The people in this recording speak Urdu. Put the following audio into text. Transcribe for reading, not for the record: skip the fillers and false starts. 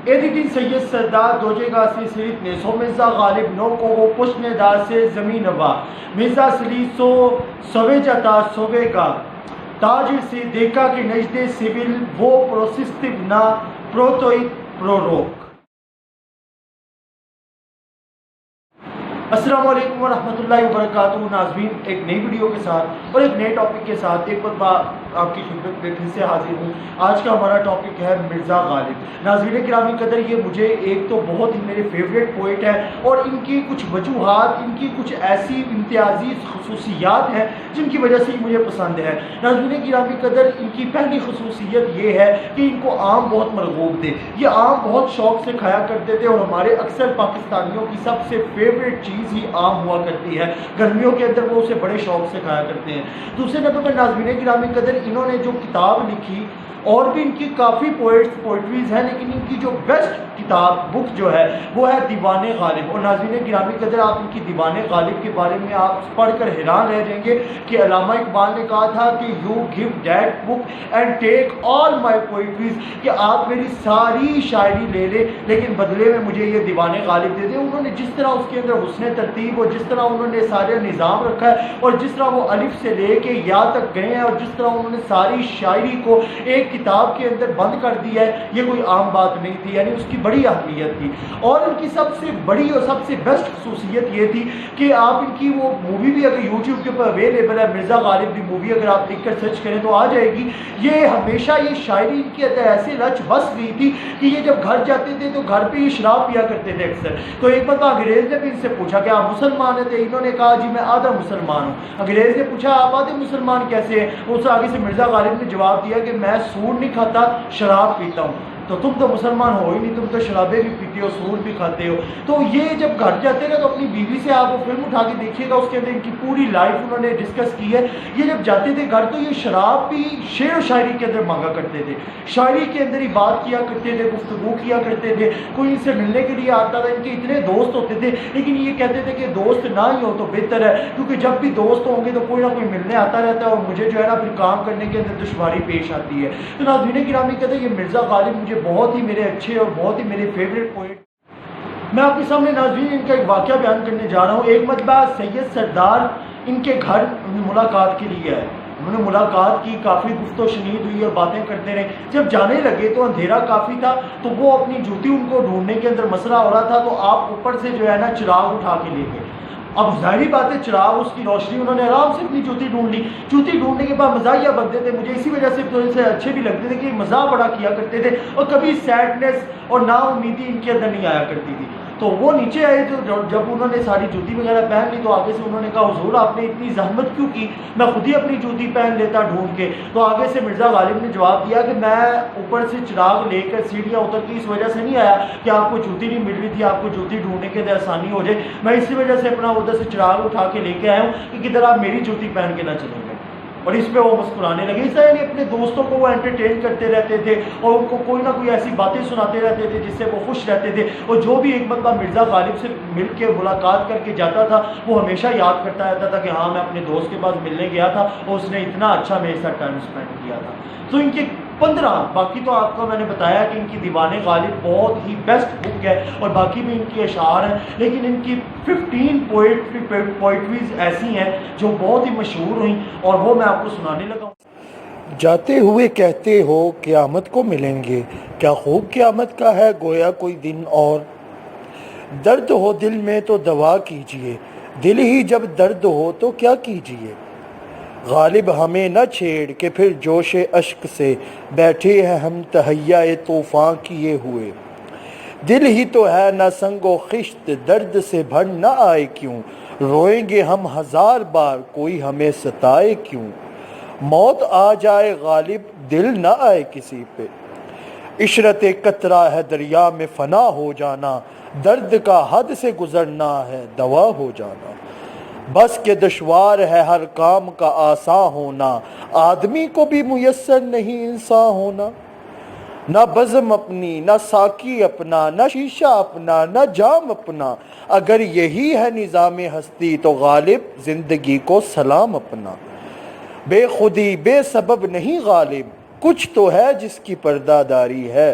ایڈیٹنگ سید سردار دوجے گا سے سریت نے سو مرزا غالب نو کو وہ پشنے دار سے زمین وا مرزا سلی سو سوے جاتا سوے گا تاج سے دیکھا کہ نجد سیول وہ پروسیسٹو نہ پروتوئٹ پروروک۔ السلام علیکم ورحمۃ اللہ وبرکاتہ ناظرین، ایک نئی ویڈیو کے ساتھ اور ایک نئے ٹاپک کے ساتھ ایک بار آپ کی خدمت میں پھر سے حاضر ہوں۔ آج کا ہمارا ٹاپک ہے مرزا غالب۔ ناظرین گرامی قدر، یہ مجھے ایک تو بہت ہی میرے فیوریٹ پوئٹ ہے اور ان کی کچھ وجوہات، ان کی کچھ ایسی امتیازی خصوصیات ہیں جن کی وجہ سے مجھے پسند ہے۔ ناظرین گرامی قدر، ان کی پہلی خصوصیت یہ ہے کہ ان کو آم بہت مرغوب تھے، یہ آم بہت شوق سے کھایا کرتے تھے اور ہمارے اکثر پاکستانیوں کی سب سے فیوریٹ چیز ہی آم ہوا کرتی ہے۔ گرمیوں کے اندر وہ اسے بڑے شوق سے کھایا کرتے ہیں۔ دوسرے نمبر پر ناظرین گرامی قدر، انہوں نے جو کتاب لکھی، اور بھی ان کی کافی پوئٹریز ہیں، لیکن ان کی جو بیسٹ کتاب بک جو ہے وہ ہے دیوان غالب۔ اور ناظرین گرامی قدر، آپ ان کی دیوان غالب کے بارے میں آپ پڑھ کر حیران رہ جائیں گے کہ علامہ اقبال نے کہا تھا کہ you give that book and take all my poetries, کہ آپ میری ساری شاعری لے لیں لیکن بدلے میں مجھے یہ دیوان غالب دے دیں۔ انہوں نے جس طرح اس کے اندر حسن ترتیب اور جس طرح انہوں نے سارے نظام رکھا ہے اور جس طرح وہ الف سے لے کے یا تک گئے ہیں اور جس طرح انہوں نے ساری شاعری کو ایک کتاب کے اندر بند کر دیا ہے، یہ کوئی عام بات نہیں تھی، یعنی اس کی بڑی اہمیت تھی۔ اور ان کی سب سے بڑی اور سب سے بیسٹ خصوصیت یہ تھی کہ آپ ان کی وہ مووی بھی اگر یوٹیوب کے اوپر اویلیبل ہے، مرزا غالب دی مووی، اگر آپ لکھ کر سرچ کریں تو آ جائے گی۔ یہ ہمیشہ یہ شاعری ان کے اندر ایسے رچ بس گئی تھی کہ یہ جب گھر جاتے تھے تو گھر پہ یہ شراب پیا کرتے تھے اکثر۔ تو ایک مرتبہ انگریز نے بھی ان سے پوچھا کہ آپ مسلمان ہیں؟ انہوں نے کہا جی میں آدھا مسلمان ہوں۔ انگریز نے پوچھا آپ آدھے مسلمان کیسے ہیں؟ اس آگے سے مرزا غالب نے جواب دیا کہ میں سور نہیں کھاتا، شراب پیتا ہوں۔ تو تم تو مسلمان ہو ہی نہیں، تم تو شرابیں بھی پیتے ہو، سور بھی کھاتے ہو۔ تو یہ جب گھر جاتے نا تو اپنی بیوی سے آپ وہ فلم اٹھا کے دیکھیے گا، اس کے اندر ان کی پوری لائف انہوں نے ڈسکس کی ہے۔ یہ جب جاتے تھے گھر تو یہ شراب بھی شعر و شاعری کے اندر مانگا کرتے تھے، شاعری کے اندر ہی بات کیا کرتے تھے، گفتگو کیا کرتے تھے۔ کوئی ان سے ملنے کے لیے آتا تھا، ان کے اتنے دوست ہوتے تھے، لیکن یہ کہتے تھے کہ دوست نہ ہی ہو تو بہتر ہے، کیونکہ جب بھی دوست ہوں گے تو کوئی نہ کوئی ملنے آتا رہتا ہے اور مجھے جو ہے نا پھر کام کرنے کے اندر دشواری پیش آتی ہے۔ تو ناظرین گرامی کہتے ہیں یہ مرزا غالب مجھے بہت ہی میرے اچھے اور بہت ہی میرے فیوریٹ پوئٹ۔ میں آپ کے سامنے ناظرین ان کا ایک واقعہ بیان کرنے جا رہا ہوں۔ ایک مرتبہ سید سردار ان کے گھر ملاقات کے لیے آئے، انہوں نے ملاقات کی، کافی گفت و شنید ہوئی اور باتیں کرتے رہے۔ جب جانے لگے تو اندھیرا کافی تھا، تو وہ اپنی جوتی ان کو ڈھونڈنے کے اندر مسئلہ ہو رہا تھا، تو آپ اوپر سے جو ہے نا چراغ اٹھا کے لے گئے۔ اب ظاہری بات ہے چراغ اس کی روشنی، انہوں نے آرام سے اپنی جوتی ڈھونڈ لی۔ جوتی ڈھونڈنے کے بعد مزاحیہ بنتے تھے، مجھے اسی وجہ سے تھوڑے سے اچھے بھی لگتے تھے کہ مزاح بڑا کیا کرتے تھے اور کبھی سیڈنس اور نا امیدی ان کے اندر نہیں آیا کرتی تھی۔ تو وہ نیچے آئے، تو جب انہوں نے ساری جوتی وغیرہ پہن لی تو آگے سے انہوں نے کہا حضور آپ نے اتنی زحمت کیوں کی، میں خود ہی اپنی جوتی پہن لیتا ڈھونڈ کے۔ تو آگے سے مرزا غالب نے جواب دیا کہ میں اوپر سے چراغ لے کر سیڑھیاں اتر کے اس وجہ سے نہیں آیا کہ آپ کو جوتی نہیں مل رہی تھی، آپ کو جوتی ڈھونڈنے کے اندر آسانی ہو جائے، میں اسی وجہ سے اپنا ادھر سے چراغ اٹھا کے لے کے آیا ہوں کہ کدھر آپ میری جوتی پہن کے نہ چلیں گے۔ اور اس پہ وہ مسکرانے لگے۔ اس طرح اپنے دوستوں کو وہ انٹرٹین کرتے رہتے تھے اور ان کو کوئی نہ کوئی ایسی باتیں سناتے رہتے تھے جس سے وہ خوش رہتے تھے، اور جو بھی ایک مرتبہ مرزا غالب سے مل کے ملاقات کر کے جاتا تھا وہ ہمیشہ یاد کرتا رہتا تھا کہ ہاں میں اپنے دوست کے پاس ملنے گیا تھا اور اس نے اتنا اچھا میرے ساتھ ٹائم اسپینڈ کیا تھا۔ تو ان کے 15، باقی تو آپ کو میں نے بتایا کہ ان کی دیوان غالب بہت ہی بیسٹ بک ہے اور باقی بھی ان کی اشعار ہیں، لیکن ان کی 15 پوئٹریز ایسی ہیں جو بہت ہی مشہور ہوئیں اور وہ میں آپ کو سنانے لگا ہوں۔ جاتے ہوئے کہتے ہو قیامت کو ملیں گے، کیا خوب قیامت کا ہے گویا کوئی دن اور۔ درد ہو دل میں تو دوا کیجئے، دل ہی جب درد ہو تو کیا کیجئے۔ غالب ہمیں نہ چھیڑ کہ پھر جوش اشک سے بیٹھے ہیں ہم تہیہ طوفان کیے ہوئے۔ دل ہی تو ہے نہ سنگ و خشت، درد سے بھر نہ آئے کیوں، روئیں گے ہم ہزار بار کوئی ہمیں ستائے کیوں۔ موت آ جائے غالب دل نہ آئے کسی پہ، عشرت قطرہ ہے دریا میں فنا ہو جانا، درد کا حد سے گزرنا ہے دوا ہو جانا۔ بس کہ دشوار ہے ہر کام کا آساں ہونا، آدمی کو بھی میسر نہیں انسان ہونا۔ نہ بزم اپنی، نہ ساقی اپنا، نہ شیشہ اپنا، نہ جام اپنا، اگر یہی ہے نظام ہستی تو غالب زندگی کو سلام اپنا۔ بے خودی بے سبب نہیں غالب، کچھ تو ہے جس کی پردہ داری ہے،